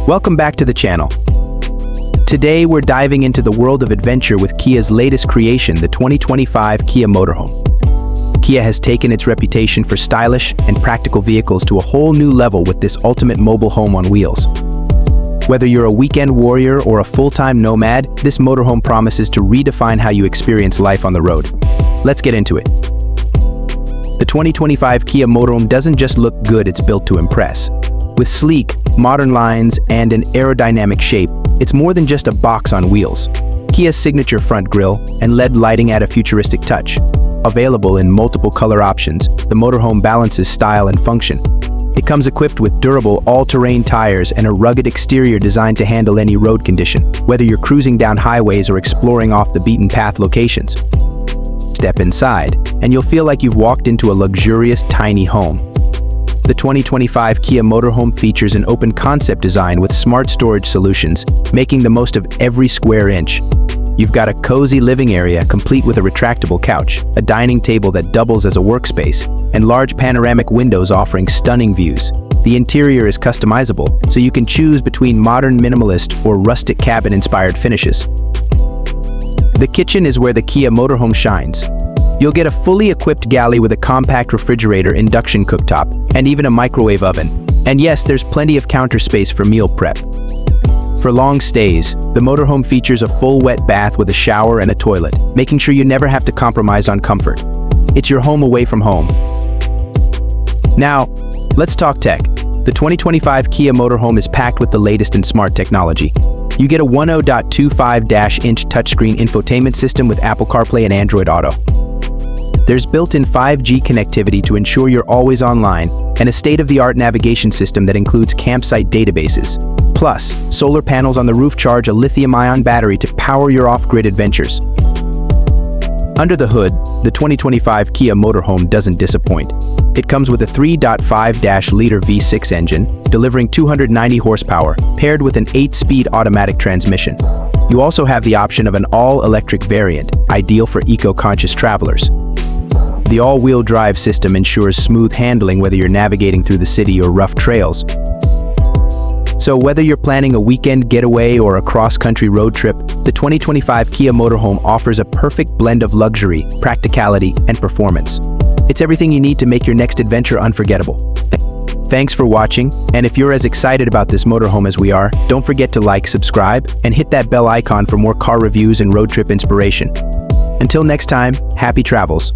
Welcome back to the channel. Today we're diving into the world of adventure with Kia's latest creation, the 2025 Kia Motorhome. Kia has taken its reputation for stylish and practical vehicles to a whole new level with this ultimate mobile home on wheels. Whether you're a weekend warrior or a full-time nomad, this motorhome promises to redefine how you experience life on the road. Let's get into it. The 2025 Kia Motorhome doesn't just look good, it's built to impress. With sleek, modern lines and an aerodynamic shape, it's more than just a box on wheels. Kia's signature front grille and LED lighting add a futuristic touch. Available in multiple color options, the motorhome balances style and function. It comes equipped with durable, all-terrain tires and a rugged exterior designed to handle any road condition, whether you're cruising down highways or exploring off-the-beaten-path locations. Step inside, and you'll feel like you've walked into a luxurious, tiny home. The 2025 Kia Motorhome features an open concept design with smart storage solutions, making the most of every square inch. You've got a cozy living area complete with a retractable couch, a dining table that doubles as a workspace, and large panoramic windows offering stunning views. The interior is customizable, so you can choose between modern minimalist or rustic cabin-inspired finishes. The kitchen is where the Kia Motorhome shines. You'll get a fully equipped galley with a compact refrigerator, induction cooktop, and even a microwave oven. And yes, there's plenty of counter space for meal prep. For long stays, the motorhome features a full wet bath with a shower and a toilet, making sure you never have to compromise on comfort. It's your home away from home. Now, let's talk tech. The 2025 Kia Motorhome is packed with the latest in smart technology. You get a 10.25-inch touchscreen infotainment system with Apple CarPlay and Android Auto. There's built-in 5G connectivity to ensure you're always online, and a state-of-the-art navigation system that includes campsite databases. Plus, solar panels on the roof charge a lithium-ion battery to power your off-grid adventures. Under the hood, the 2025 Kia Motorhome doesn't disappoint. It comes with a 3.5-liter V6 engine, delivering 290 horsepower, paired with an 8-speed automatic transmission. You also have the option of an all-electric variant, ideal for eco-conscious travelers. The all-wheel drive system ensures smooth handling whether you're navigating through the city or rough trails. So whether you're planning a weekend getaway or a cross-country road trip, the 2025 Kia Motorhome offers a perfect blend of luxury, practicality, and performance. It's everything you need to make your next adventure unforgettable. Thanks for watching, and if you're as excited about this motorhome as we are, don't forget to like, subscribe, and hit that bell icon for more car reviews and road trip inspiration. Until next time, happy travels.